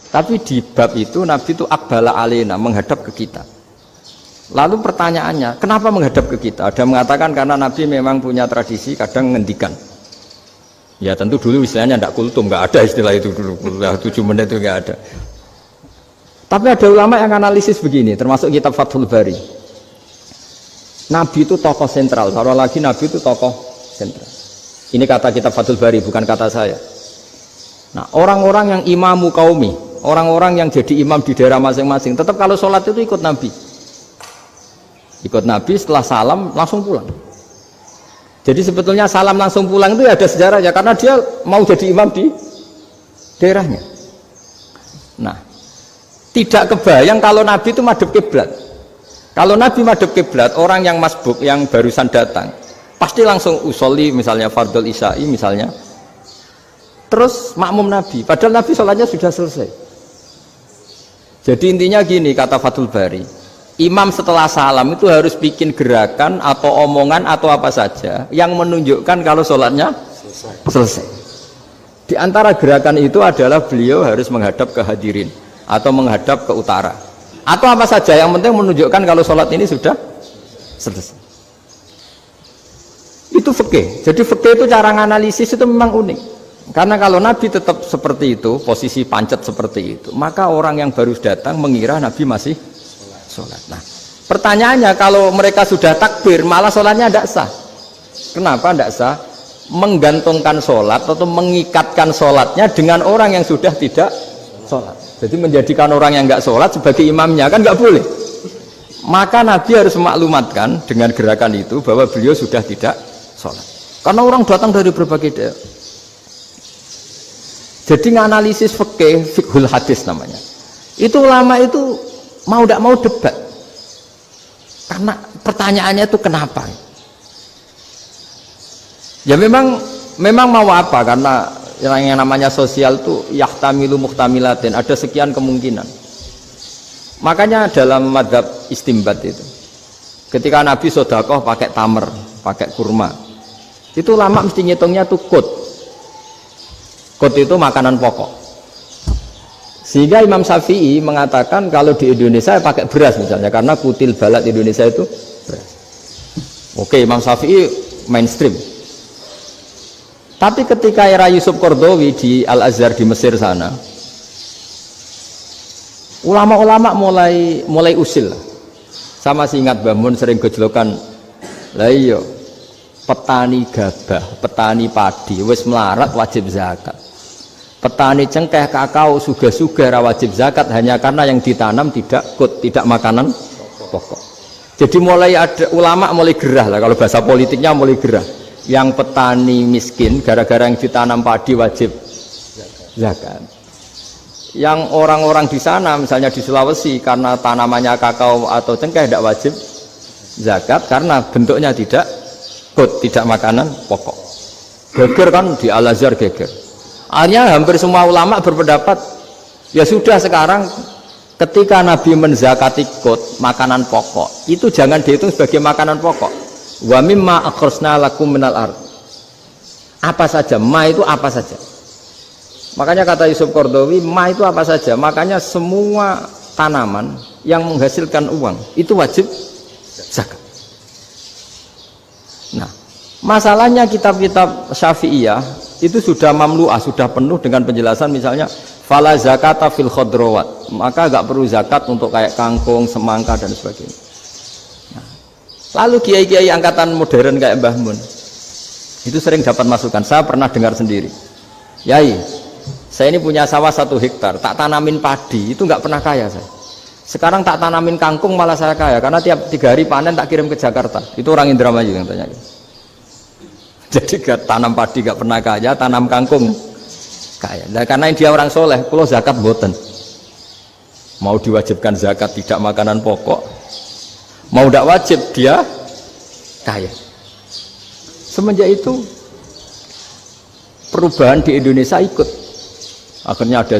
Tapi di bab itu Nabi itu aqbala alaina, menghadap ke kita. Lalu pertanyaannya, kenapa menghadap ke kita? Ada mengatakan karena Nabi memang punya tradisi kadang ngendikan. Ya tentu dulu istilahnya tidak kultum, nggak ada istilah itu dulu. 7 menit itu nggak ada. Tapi ada ulama yang analisis begini, termasuk kitab Fathul Bari. Nabi itu tokoh sentral, taruh lagi Nabi itu tokoh sentral. Ini kata kitab Fathul Bari, bukan kata saya. Nah, orang-orang yang imamu qaumi, orang-orang yang jadi imam di daerah masing-masing, tetap kalau sholat itu ikut Nabi. Ikut Nabi, setelah salam langsung pulang. Jadi sebetulnya salam langsung pulang itu ada sejarahnya, karena dia mau jadi imam di daerahnya. Nah, tidak kebayang kalau Nabi itu madhep kiblat. Kalau Nabi madhep kiblat, orang yang masbuk, yang barusan datang, pasti langsung usolli, misalnya fardhul isya'i misalnya, terus makmum Nabi, padahal Nabi sholatnya sudah selesai. Jadi intinya gini, kata Fathul Bari, imam setelah salam itu harus bikin gerakan atau omongan atau apa saja yang menunjukkan kalau sholatnya selesai. Di antara gerakan itu adalah beliau harus menghadap ke hadirin atau menghadap ke utara atau apa saja yang penting menunjukkan kalau sholat ini sudah selesai. Itu fikih. Jadi fikih itu cara menganalisis itu memang unik, karena kalau Nabi tetap seperti itu, posisi pancet seperti itu, maka orang yang baru datang mengira Nabi masih sholat. Nah, pertanyaannya kalau mereka sudah takbir malah sholatnya tidak sah. Kenapa tidak sah? Menggantungkan sholat atau mengikatkan sholatnya dengan orang yang sudah tidak sholat. Jadi menjadikan orang yang nggak sholat sebagai imamnya kan nggak boleh. Maka Nabi harus memaklumatkan dengan gerakan itu bahwa beliau sudah tidak sholat. Karena orang datang dari berbagai daerah. Jadi nganalisis fikih, fiqhul hadis namanya. Itu ulama itu mau tidak mau debat. Karena pertanyaannya itu kenapa? Ya memang mau apa? Karena yang namanya sosial itu yahtamilu muhtamilatin, ada sekian kemungkinan. Makanya dalam madhab istimbat itu, ketika Nabi sodakoh pakai tamer, pakai kurma, itu lama mesti ngitungnya tuh kut itu makanan pokok. Sehingga Imam Syafi'i mengatakan kalau di Indonesia pakai beras misalnya, karena kutil balat di Indonesia itu beras. Oke, Imam Syafi'i mainstream. Tapi ketika era Yusuf Qaradawi di Al-Azhar di Mesir sana, ulama-ulama mulai usil. Sama sih ingat Mbah Mun sering gejlokan, lah iya petani gabah, petani padi wis melarat wajib zakat. Petani cengkeh, kakao, suga-suga wajib zakat hanya karena yang ditanam tidak makanan pokok. Jadi mulai ada ulama mulai gerah lah, kalau bahasa politiknya mulai gerah. Yang petani miskin gara-gara yang ditanam padi wajib zakat. Yang orang-orang di sana misalnya di Sulawesi karena tanamannya kakao atau cengkeh tidak wajib zakat karena bentuknya tidak makanan pokok. Geger kan di Al-Azhar geger. Akhirnya hampir semua ulama berpendapat ya sudah sekarang ketika Nabi menzakati makanan pokok itu jangan dihitung sebagai makanan pokok. Wa mimma akhrajna lakum minal ard. Apa saja, ma itu apa saja. Makanya kata Yusuf Qaradawi, ma itu apa saja. Makanya semua tanaman yang menghasilkan uang itu wajib zakat. Nah, masalahnya kitab-kitab Syafi'iyah itu sudah mamlu'ah, sudah penuh dengan penjelasan misalnya fala zakata fil khadrawat. Maka enggak perlu zakat untuk kayak kangkung, semangka dan sebagainya. Lalu kiai-kiai angkatan modern kayak Mbah Mun itu sering dapat masukan. Saya pernah dengar sendiri, Yai, saya ini punya sawah 1 hektar, tak tanamin padi itu nggak pernah kaya saya. Sekarang tak tanamin kangkung malah saya kaya karena tiap 3 hari panen tak kirim ke Jakarta. Itu orang Indramayu yang tanya. Jadi gak tanam padi gak pernah kaya, tanam kangkung kaya. Nah, karena dia orang soleh, kalau zakat boten. Mau diwajibkan zakat tidak makanan pokok. Mau tidak wajib dia kaya. Semenjak itu perubahan di Indonesia ikut. Akhirnya ada